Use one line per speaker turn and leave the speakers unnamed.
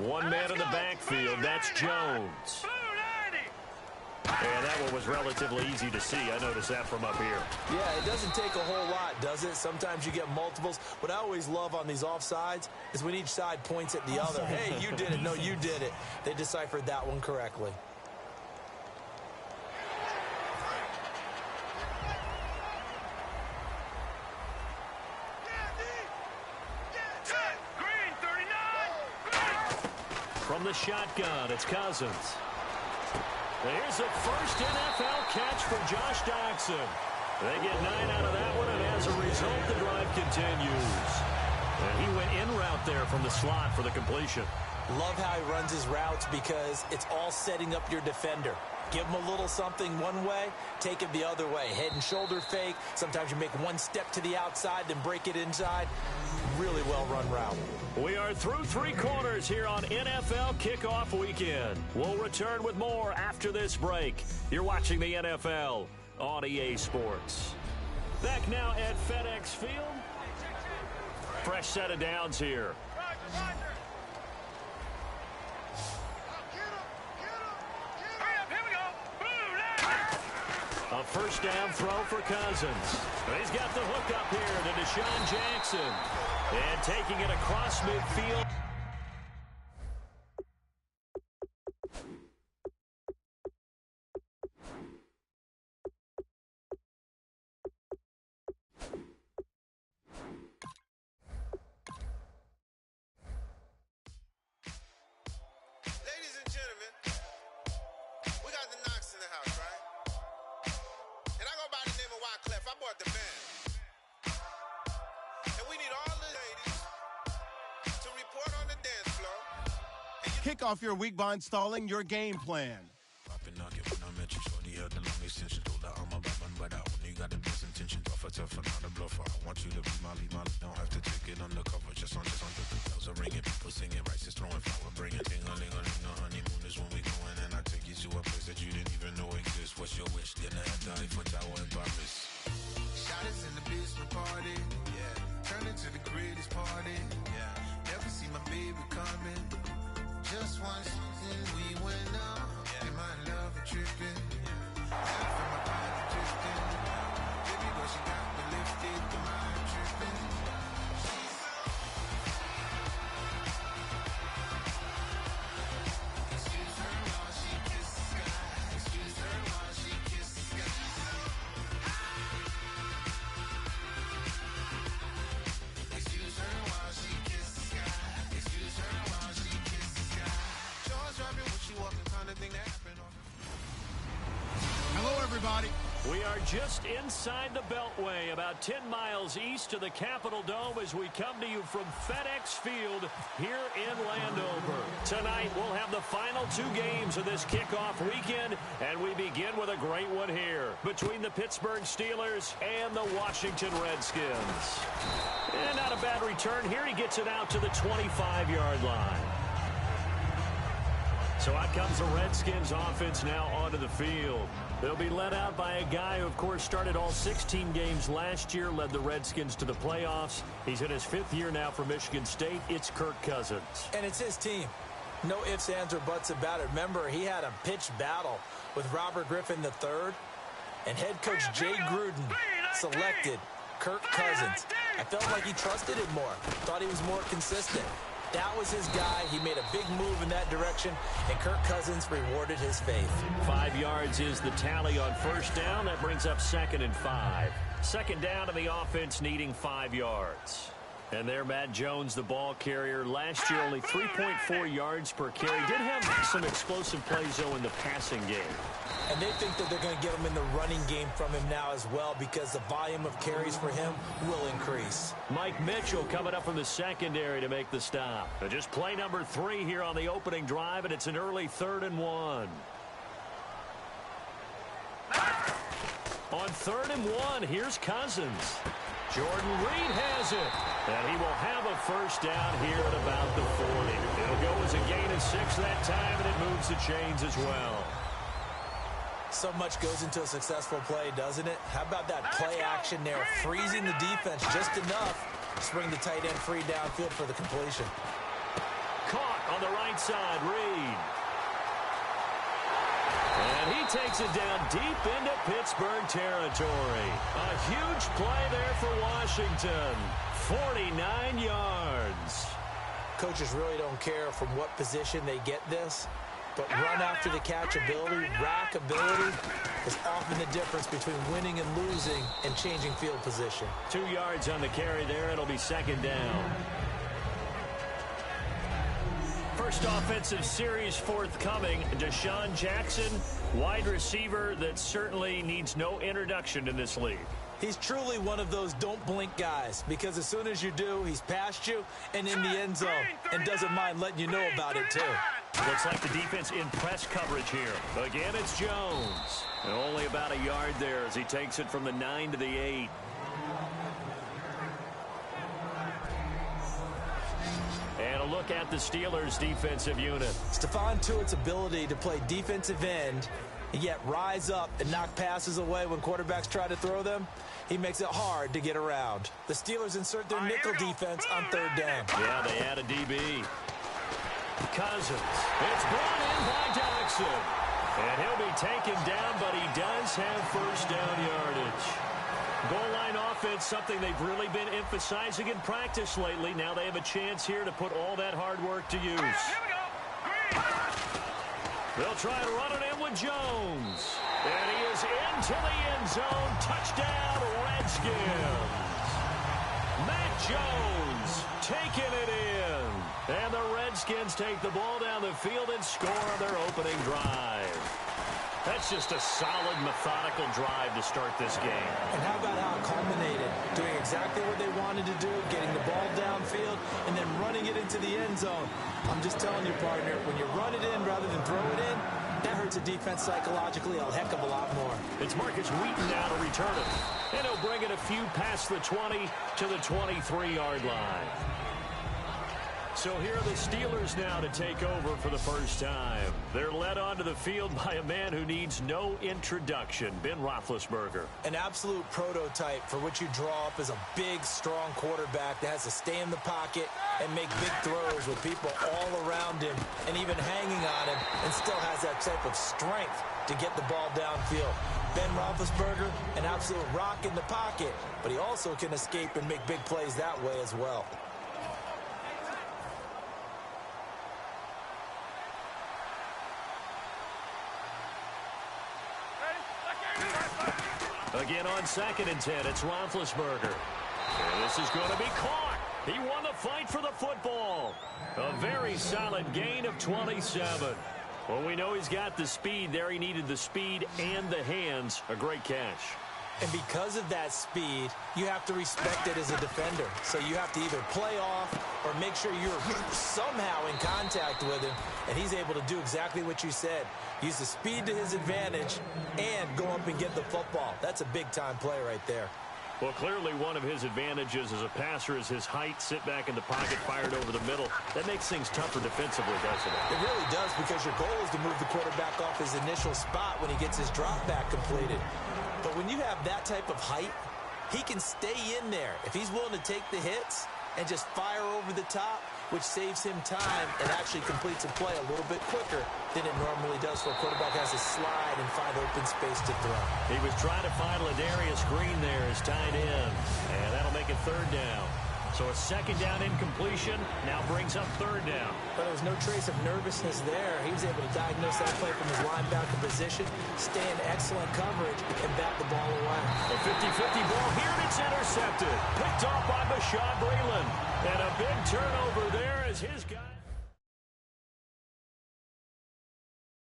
One man in the backfield. That's Jones. And that one was relatively easy to see. I noticed that from up here.
Yeah, it doesn't take a whole lot, does it? Sometimes you get multiples. What I always love on these offsides is when each side points at the other. Hey, you did it. No, you did it. They deciphered that one correctly.
From the shotgun, it's Cousins. Here's the first NFL catch for Josh Doctson. They get 9 out of that one, and as a result, the drive continues. And he went in route there from the slot for the completion.
Love how he runs his routes because it's all setting up your defender. Give him a little something one way, take it the other way. Head and shoulder fake. Sometimes you make one step to the outside, then break it inside. Really well-run route.
We are through 3 quarters here on NFL Kickoff Weekend. We'll return with more after this break. You're watching the NFL on EA Sports. Back now at FedEx Field. Fresh set of downs here. A first down throw for Cousins. He's got the hook up here to Deshaun Jackson. And taking it across midfield.
Ladies and gentlemen, we got the Knox in the house, right? And I go by the name of Wyclef. I bought the band. And we need all the ladies to report on the dance floor.
Kick off your week by installing your game plan.
I want you to be Molly. Don't have to take it undercover. Just on the bells are ringing. People singing, rice is throwing flower, bringing ting-a-ling-a-ling. The honeymoon is when we going, and I take you to a place that you didn't even know exists. What's your wish? Dinner at the Eiffel Tower in Paris.
Shot is in the basement party. Yeah. Turn it to the greatest party. Yeah. Never see my baby coming. Just once and we went up. Yeah. And my love a tripping. Yeah. Half of my body drifting. Baby girl, she got me lifted. The mind tripping. Excuse her while she kiss the sky. Excuse her while she kiss the sky. Excuse her while she kiss the sky. Excuse her while she kiss the sky. Jaws dropping when she walking, kind of thing that happened on.
Hello, everybody.
We are just inside the Beltway, about 10 miles east of the Capitol Dome as we come to you from FedEx Field here in Landover. Tonight, we'll have the final 2 games of this kickoff weekend, and we begin with a great one here between the Pittsburgh Steelers and the Washington Redskins. And not a bad return here. He gets it out to the 25-yard line. So out comes the Redskins offense now onto the field. They'll be led out by a guy who, of course, started all 16 games last year, led the Redskins to the playoffs. He's in his 5th year now for Michigan State. It's Kirk Cousins.
And it's his team. No ifs, ands, or buts about it. Remember, he had a pitched battle with Robert Griffin III, and head coach Jay Gruden selected Kirk Cousins. I felt like he trusted him more, thought he was more consistent. That was his guy. He made a big move in that direction, and Kirk Cousins rewarded his faith.
5 yards is the tally on first down. That brings up 2nd and 5. Second down to the offense needing 5 yards. And there, Matt Jones, the ball carrier. Last year, only 3.4 yards per carry. Did have some explosive plays, though, in the passing game.
And they think that they're going to get him in the running game from him now as well because the volume of carries for him will increase.
Mike Mitchell coming up from the secondary to make the stop. Just play number 3 here on the opening drive, and it's an early 3rd and 1. On 3rd and 1, here's Cousins. Jordan Reed has it. And he will have a first down here at about the 40. It'll go as a gain of 6 that time, and it moves the chains as well.
So much goes into a successful play, doesn't it? How about that play action there, freezing the defense just enough to bring the tight end free downfield for the completion.
caught on the right side. Reed. And he takes it down deep into Pittsburgh territory. A huge play there for Washington. 49 yards.
Coaches really don't care from what position they get this, but run after the catch ability, rack ability is often the difference between winning and losing and changing field position.
2 yards on the carry there. It'll be second down. First offensive series forthcoming. Deshaun Jackson, wide receiver that certainly needs no introduction in this league.
He's truly one of those don't blink guys, because as soon as you do, he's past you and in the end zone and doesn't mind letting you know about it too.
Looks like the defense in press coverage here. Again, it's Jones. And only about a yard there as he takes it from the 9 to the 8. And a look at the Steelers' defensive unit.
Stephon Tuitt's ability to play defensive end and yet rise up and knock passes away when quarterbacks try to throw them, he makes it hard to get around. The Steelers insert their nickel defense on third down.
Yeah, they add a DB. Cousins. It's brought in by Jackson. And he'll be taken down, but he does have first down yardage. Goal line offense, something they've really been emphasizing in practice lately. Now they have a chance here to put all that hard work to use. They'll try to run it in with Jones. And he is into the end zone. Touchdown, Redskins. Matt Jones taking it in. And the Redskins take the ball down the field and score on their opening drive. That's just a solid, methodical drive to start this game.
And how about how it culminated? Doing exactly what they wanted to do, getting the ball downfield, and then running it into the end zone. I'm just telling you, partner, when you run it in rather than throw it in, that hurts a defense psychologically a heck of a lot more.
It's Marcus Wheaton now to return it. And he'll bring it a few past the 20 to the 23-yard line. So here are the Steelers now to take over for the first time. They're led onto the field by a man who needs no introduction, Ben Roethlisberger.
An absolute prototype for what you draw up as a big, strong quarterback that has to stay in the pocket and make big throws with people all around him and even hanging on him, and still has that type of strength to get the ball downfield. Ben Roethlisberger, an absolute rock in the pocket, but he also can escape and make big plays that way as well.
Again on 2nd and 10, it's Roethlisberger. And this is going to be caught. He won the fight for the football. A very solid gain of 27. Well, we know he's got the speed there. He needed the speed and the hands. A great catch.
And because of that speed, you have to respect it as a defender. So you have to either play off or make sure you're somehow in contact with him. And he's able to do exactly what you said. Use the speed to his advantage and go up and get the football. That's a big-time play right there.
Well, clearly one of his advantages as a passer is his height. Sit back in the pocket, fired over the middle. That makes things tougher defensively, doesn't it?
It really does, because your goal is to move the quarterback off his initial spot when he gets his drop back completed. But when you have that type of height, he can stay in there. If he's willing to take the hits and just fire over the top, which saves him time and actually completes a play a little bit quicker than it normally does, for a quarterback has to slide and find open space to throw.
He was trying to find Ladarius Green there as tight end, and that'll make it third down. So a second down incompletion now brings up third down.
But there was no trace of nervousness there. He was able to diagnose that play from his linebacker position, stay in excellent coverage, and bat the ball away.
A 50-50 ball here, and it's intercepted. Picked off by Bashaud Breeland. And a big turnover there as his guy...